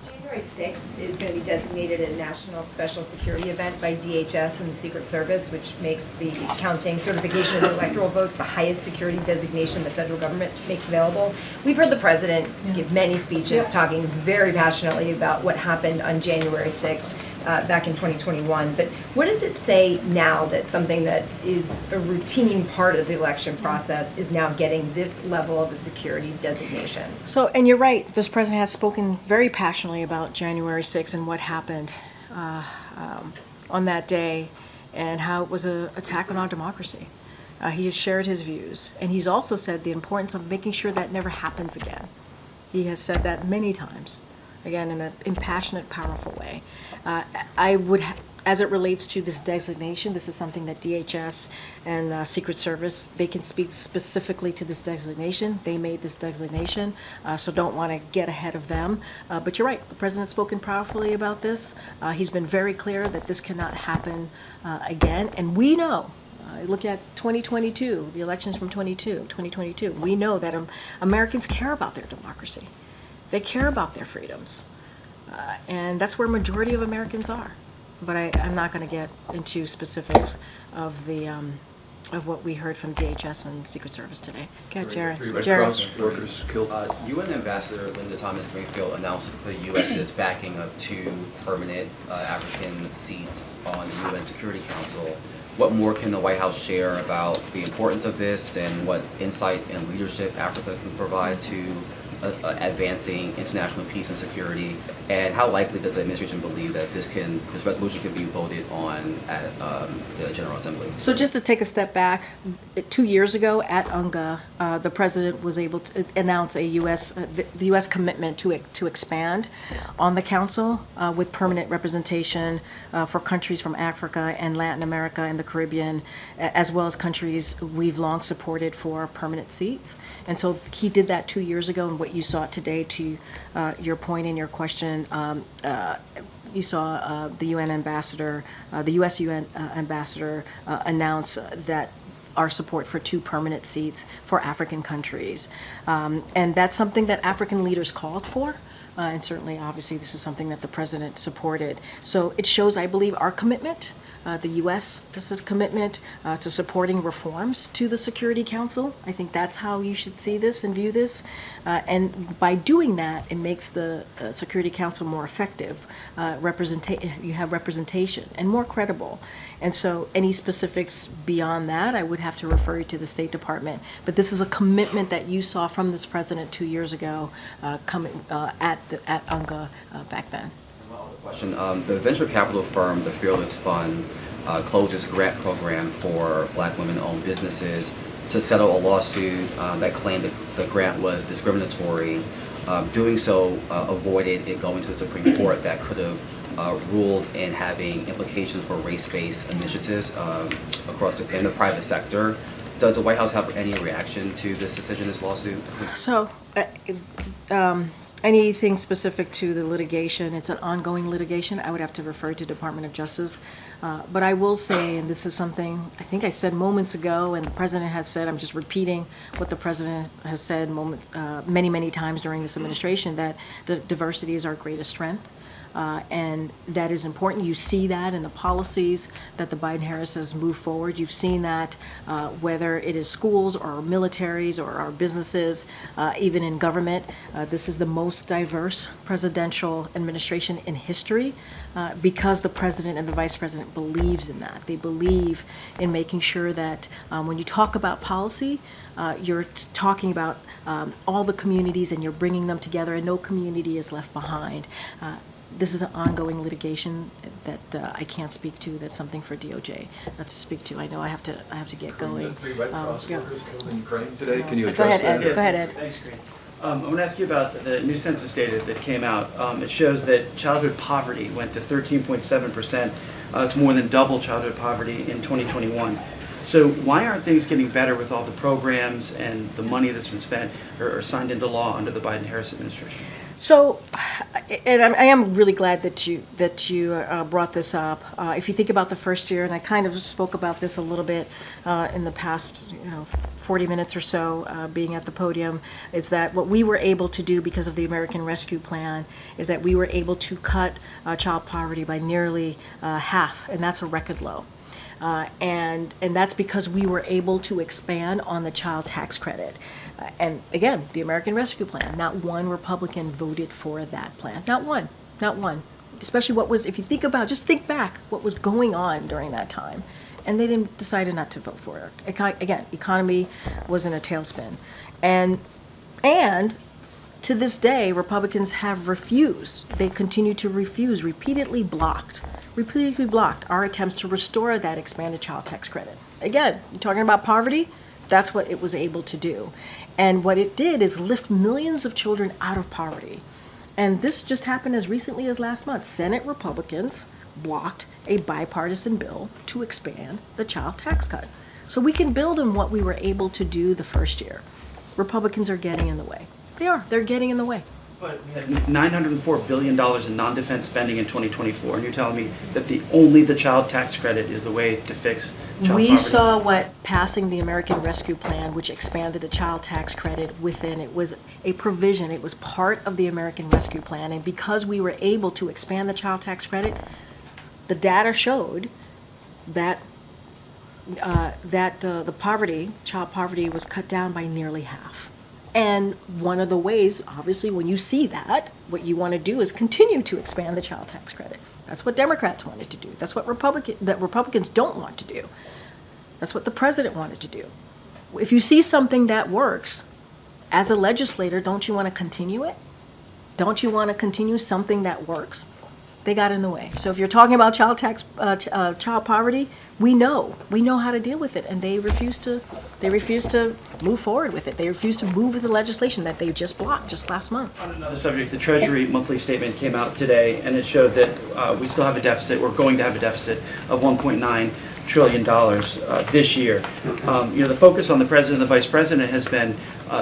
January 6th is going to be designated a national special security event by DHS and the Secret Service, which makes the counting certification of the electoral votes the highest security designation the federal government makes available. We've heard the president give many speeches talking very passionately about what happened on January 6th. Back in 2021, but what does it say now that something that is a routine part of the election process is now getting this level of a security designation? So, and you're right, this president has spoken very passionately about January 6th and what happened on that day and how it was an attack on our democracy. He has shared his views, and he's also said the importance of making sure that never happens again. He has said that many times, again, in an impassionate, powerful way. I would, as it relates to this designation, this is something that DHS and Secret Service, they can speak specifically to this designation. They made this designation, so don't want to get ahead of them. But you're right, the president's spoken powerfully about this. He's been very clear that this cannot happen again, and we know. Look at 2022, the elections from 2022. We know that Americans care about their democracy. They care about their freedoms. And that's where majority of Americans are. But I'm not going to get into specifics of the of what we heard from DHS and Secret Service today. Okay, Jared. Three Red Cross workers killed. UN Ambassador Linda Thomas-Greenfield announced that the U.S. is backing up 2 permanent African seats on the UN Security Council. What more can the White House share about the importance of this and what insight and leadership Africa can provide to advancing international peace and security? And how likely does the administration believe that this resolution can be voted on at the General Assembly? So just to take a step back, 2 years ago at UNGA, the president was able to announce the U.S. commitment to expand on the council with permanent representation for countries from Africa and Latin America and the Caribbean, as well as countries we've long supported for permanent seats. And so he did that 2 years ago, and what you saw today, to your point in your question, you saw the UN ambassador, the U.S. UN ambassador announce that our support for 2 permanent seats for African countries. And that's something that African leaders called for. And certainly, obviously, this is something that the president supported. So it shows, I believe, our commitment, the U.S.'s commitment to supporting reforms to the Security Council. I think that's how you should see this and view this. And by doing that, it makes the Security Council more effective. You have representation and more credible. And so any specifics beyond that, I would have to refer you to the State Department. But this is a commitment that you saw from this president 2 years ago coming at UNGA back then. Question. The venture capital firm, the Fearless Fund, closed its grant program for Black women-owned businesses to settle a lawsuit that claimed that the grant was discriminatory. Doing so avoided it going to the Supreme Court that could have ruled in having implications for race-based initiatives in the private sector. Does the White House have any reaction to this decision, this lawsuit? So, anything specific to the litigation, it's an ongoing litigation. I would have to refer to Department of Justice. But I will say, and this is something I think I said moments ago, and the president has said, I'm just repeating what the president has said many, many times during this administration, that diversity is our greatest strength. And that is important. You see that in the policies that the Biden-Harris has moved forward. You've seen that whether it is schools or our militaries or our businesses, even in government. This is the most diverse presidential administration in history because the president and the vice president believes in that. They believe in making sure that when you talk about policy, you're talking about all the communities and you're bringing them together, and no community is left behind. This is an ongoing litigation that I can't speak to. That's something for DOJ not to speak to. I know I have to get going. The 3 Red Cross Yeah. workers killed in Ukraine today. Can you Go address ahead, that? Ed. Go ahead, Ed. Thanks, Karine. I want to ask you about the new census data that came out. It shows that childhood poverty went to 13.7%. It's more than double childhood poverty in 2021. So why aren't things getting better with all the programs and the money that's been spent or signed into law under the Biden-Harris administration? So, and I am really glad that you brought this up. If you think about the first year, and I kind of spoke about this a little bit in the past, 40 minutes or so, being at the podium, is that what we were able to do because of the American Rescue Plan is that we were able to cut child poverty by nearly half, and that's a record low. And that's because we were able to expand on the child tax credit. And again, the American Rescue Plan, not one Republican voted for that plan. Not one. Especially if you just think back what was going on during that time. And they decided not to vote for it. Again, economy was in a tailspin. And to this day, Republicans have refused. They continue to refuse, repeatedly blocked our attempts to restore that expanded child tax credit. Again, you're talking about poverty, that's what it was able to do. And what it did is lift millions of children out of poverty. And this just happened as recently as last month. Senate Republicans blocked a bipartisan bill to expand the child tax cut. So we can build on what we were able to do the first year. Republicans are getting in the way. They're getting in the way. But we had $904 billion in non-defense spending in 2024, and you're telling me that only the child tax credit is the way to fix child poverty? We saw what passing the American Rescue Plan, which expanded the child tax credit within it, was a provision. It was part of the American Rescue Plan, and because we were able to expand the child tax credit, the data showed that child poverty was cut down by nearly half. And one of the ways, obviously, when you see that, what you want to do is continue to expand the child tax credit. That's what Democrats wanted to do. That's what Republicans don't want to do. That's what the president wanted to do. If you see something that works, as a legislator, don't you want to continue it? Don't you want to continue something that works? They got in the way. So if you're talking about child poverty, we know how to deal with it, and they refuse to move forward with it. They refuse to move with the legislation that they just blocked just last month. On another subject, the Treasury monthly statement came out today, and it showed that we still have a deficit. We're going to have a deficit of $1.9 trillion this year. The focus on the president and the vice president has been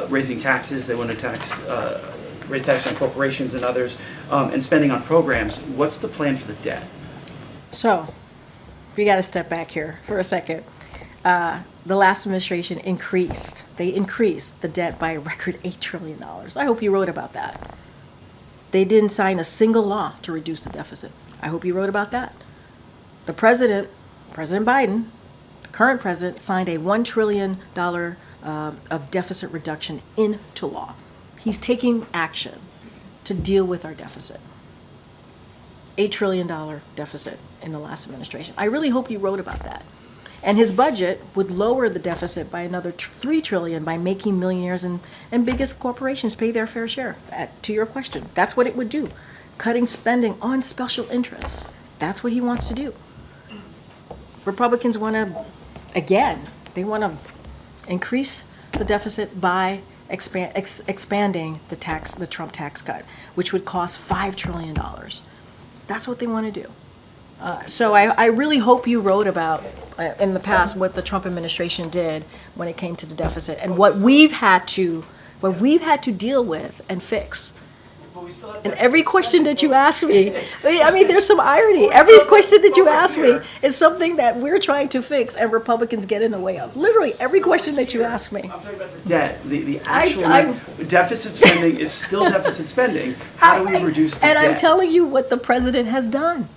raising taxes. They want to raise taxes on corporations and others, and spending on programs. What's the plan for the debt? So, we got to step back here for a second. The last administration increased the debt by a record $8 trillion. I hope you wrote about that. They didn't sign a single law to reduce the deficit. I hope you wrote about that. The President Biden, the current president, signed a $1 trillion of deficit reduction into law. He's taking action to deal with our deficit. $8 trillion deficit in the last administration. I really hope you wrote about that. And his budget would lower the deficit by another $3 trillion by making millionaires and biggest corporations pay their fair share. To your question, that's what it would do. Cutting spending on special interests. That's what he wants to do. Republicans want to, again, they want to increase the deficit by expanding the Trump tax cut, which would cost $5 trillion. That's what they want to do. So I really hope you wrote about, in the past, what the Trump administration did when it came to the deficit and what we've had to deal with and fix. And every question that you ask me, I mean, there's some irony. Every question that you ask me is something that we're trying to fix and Republicans get in the way of. Literally, every question that you ask me. I'm talking about the debt. The actual deficit spending is still deficit spending. How do we reduce the debt? And I'm telling you what the president has done.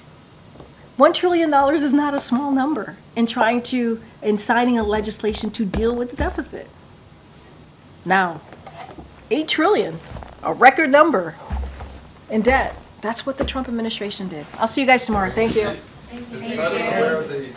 $1 trillion is not a small number in signing a legislation to deal with the deficit. Now, $8 trillion, a record number in debt. That's what the Trump administration did. I'll see you guys tomorrow. Thank you. Is the president aware of the